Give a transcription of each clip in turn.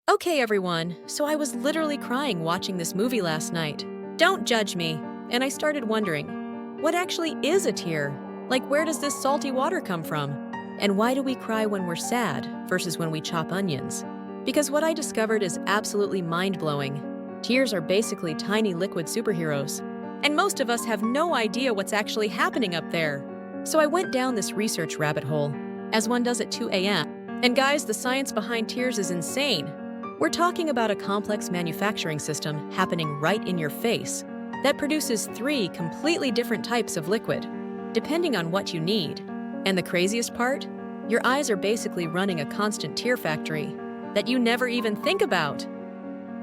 Okay, everyone, so I was literally crying watching this movie last night. Don't judge me. And I started wondering, what actually is a tear? Like, where does this salty water come from? And why do we cry when we're sad versus when we chop onions? Because what I discovered is absolutely mind-blowing. Tears are basically tiny liquid superheroes. And most of us have no idea what's actually happening up there. So I went down this research rabbit hole, as one does at 2 a.m. And guys, the science behind tears is insane. We're talking about a complex manufacturing system happening right in your face that produces 3 completely different types of liquid, depending on what you need. And the craziest part? Your eyes are basically running a constant tear factory that you never even think about.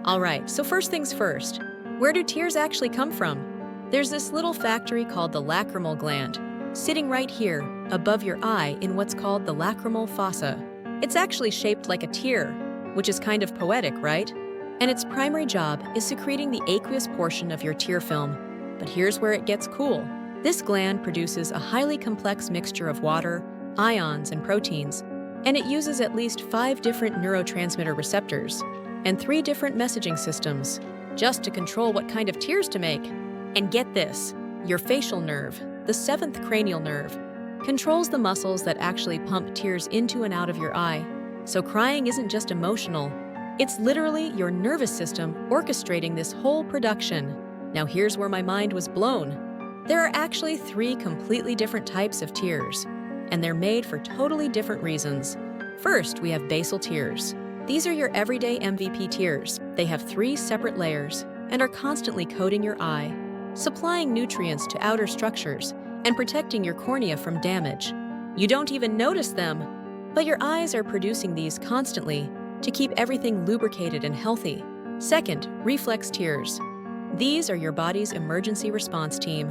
Alright, so first things first, where do tears actually come from? There's this little factory called the lacrimal gland, sitting right here, above your eye in what's called the lacrimal fossa. It's actually shaped like a tear, which is kind of poetic, right? And its primary job is secreting the aqueous portion of your tear film. But here's where it gets cool. This gland produces a highly complex mixture of water, ions, and proteins, and it uses at least 5 different neurotransmitter receptors and 3 different messaging systems just to control what kind of tears to make. And get this, your facial nerve, the 7th cranial nerve, controls the muscles that actually pump tears into and out of your eye. So crying isn't just emotional, it's literally your nervous system orchestrating this whole production. Now here's where my mind was blown. There are actually 3 completely different types of tears, and they're made for totally different reasons. First, we have basal tears. These are your everyday MVP tears. They have 3 separate layers and are constantly coating your eye, supplying nutrients to outer structures and protecting your cornea from damage. You don't even notice them, but your eyes are producing these constantly to keep everything lubricated and healthy. Second, reflex tears. These are your body's emergency response team.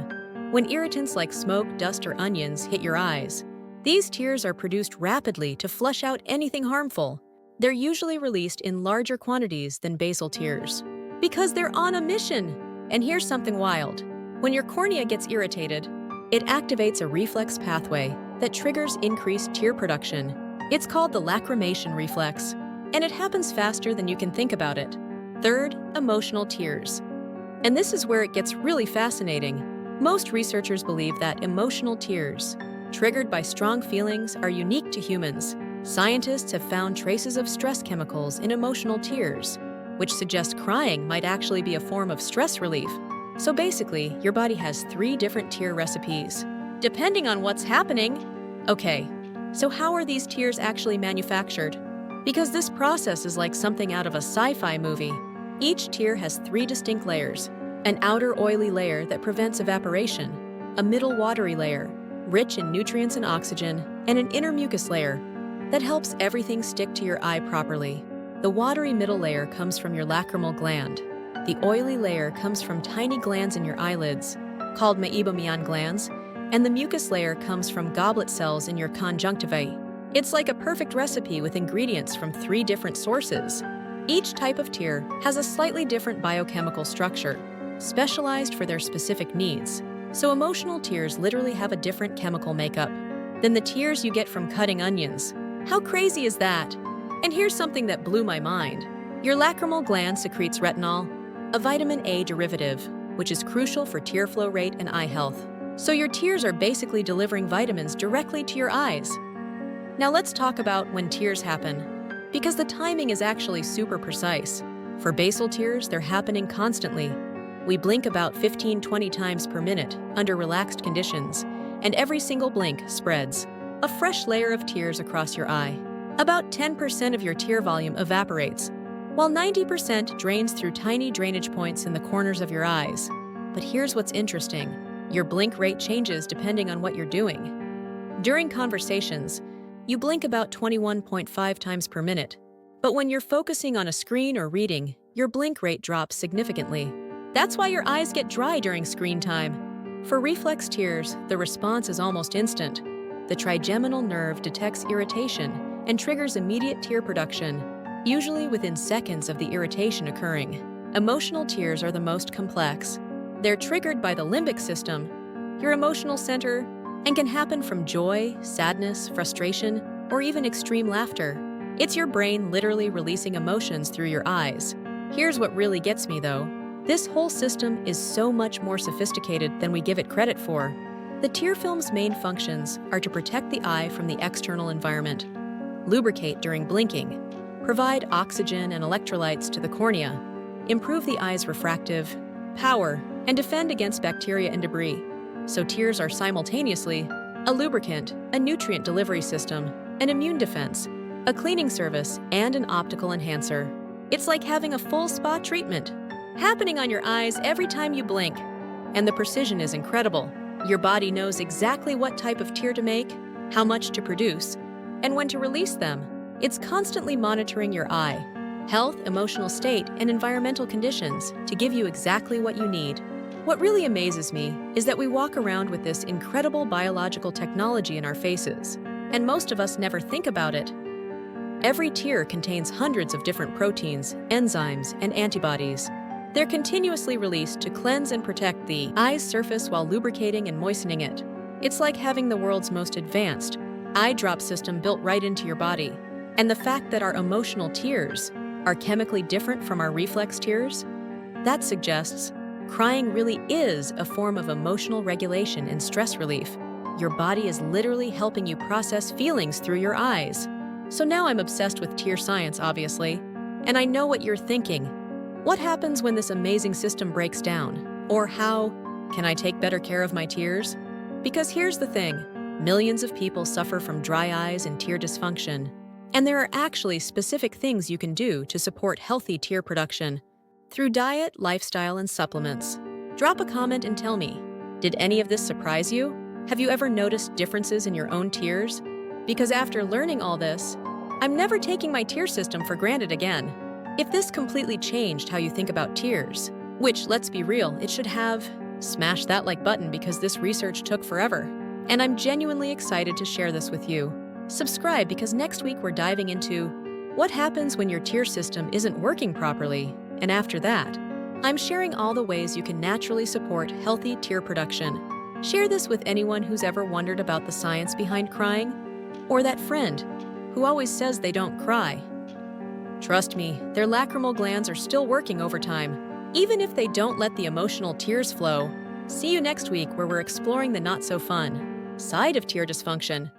When irritants like smoke, dust, or onions hit your eyes, these tears are produced rapidly to flush out anything harmful. They're usually released in larger quantities than basal tears because they're on a mission. And here's something wild. When your cornea gets irritated, it activates a reflex pathway that triggers increased tear production. It's called the lacrimation reflex, and it happens faster than you can think about it. Third, emotional tears. And this is where it gets really fascinating. Most researchers believe that emotional tears, triggered by strong feelings, are unique to humans. Scientists have found traces of stress chemicals in emotional tears, which suggest crying might actually be a form of stress relief. So basically, your body has 3 different tear recipes, depending on what's happening. Okay, so how are these tears actually manufactured? Because this process is like something out of a sci-fi movie. Each tear has 3 distinct layers: an outer oily layer that prevents evaporation, a middle watery layer, rich in nutrients and oxygen, and an inner mucus layer that helps everything stick to your eye properly. The watery middle layer comes from your lacrimal gland. The oily layer comes from tiny glands in your eyelids, called meibomian glands, and the mucus layer comes from goblet cells in your conjunctivae. It's like a perfect recipe with ingredients from 3 different sources. Each type of tear has a slightly different biochemical structure, specialized for their specific needs. So emotional tears literally have a different chemical makeup than the tears you get from cutting onions. How crazy is that? And here's something that blew my mind. Your lacrimal gland secretes retinol, a vitamin A derivative, which is crucial for tear flow rate and eye health. So your tears are basically delivering vitamins directly to your eyes. Now let's talk about when tears happen, because the timing is actually super precise. For basal tears, they're happening constantly. We blink about 15-20 times per minute under relaxed conditions, and every single blink spreads a fresh layer of tears across your eye. About 10% of your tear volume evaporates, while 90% drains through tiny drainage points in the corners of your eyes. But here's what's interesting. Your blink rate changes depending on what you're doing. During conversations, you blink about 21.5 times per minute. But when you're focusing on a screen or reading, your blink rate drops significantly. That's why your eyes get dry during screen time. For reflex tears, the response is almost instant. The trigeminal nerve detects irritation and triggers immediate tear production, usually within seconds of the irritation occurring. Emotional tears are the most complex. They're triggered by the limbic system, your emotional center, and can happen from joy, sadness, frustration, or even extreme laughter. It's your brain literally releasing emotions through your eyes. Here's what really gets me though. This whole system is so much more sophisticated than we give it credit for. The tear film's main functions are to protect the eye from the external environment, lubricate during blinking, provide oxygen and electrolytes to the cornea, improve the eye's refractive power, and defend against bacteria and debris. So tears are simultaneously a lubricant, a nutrient delivery system, an immune defense, a cleaning service, and an optical enhancer. It's like having a full spa treatment happening on your eyes every time you blink. And the precision is incredible. Your body knows exactly what type of tear to make, how much to produce, and when to release them. It's constantly monitoring your eye, health, emotional state, and environmental conditions to give you exactly what you need. What really amazes me is that we walk around with this incredible biological technology in our faces, and most of us never think about it. Every tear contains hundreds of different proteins, enzymes, and antibodies. They're continuously released to cleanse and protect the eye's surface while lubricating and moistening it. It's like having the world's most advanced eye drop system built right into your body. And the fact that our emotional tears are chemically different from our reflex tears, that suggests crying really is a form of emotional regulation and stress relief. Your body is literally helping you process feelings through your eyes. So now I'm obsessed with tear science, obviously, and I know what you're thinking. What happens when this amazing system breaks down? Or how can I take better care of my tears? Because here's the thing, millions of people suffer from dry eyes and tear dysfunction. And there are actually specific things you can do to support healthy tear production through diet, lifestyle, and supplements. Drop a comment and tell me, did any of this surprise you? Have you ever noticed differences in your own tears? Because after learning all this, I'm never taking my tear system for granted again. If this completely changed how you think about tears, which, let's be real, it should have, smash that like button because this research took forever. And I'm genuinely excited to share this with you. Subscribe because next week we're diving into what happens when your tear system isn't working properly. And after that, I'm sharing all the ways you can naturally support healthy tear production. Share this with anyone who's ever wondered about the science behind crying, or that friend who always says they don't cry. Trust me, their lacrimal glands are still working overtime, even if they don't let the emotional tears flow. See you next week where we're exploring the not-so-fun side of tear dysfunction.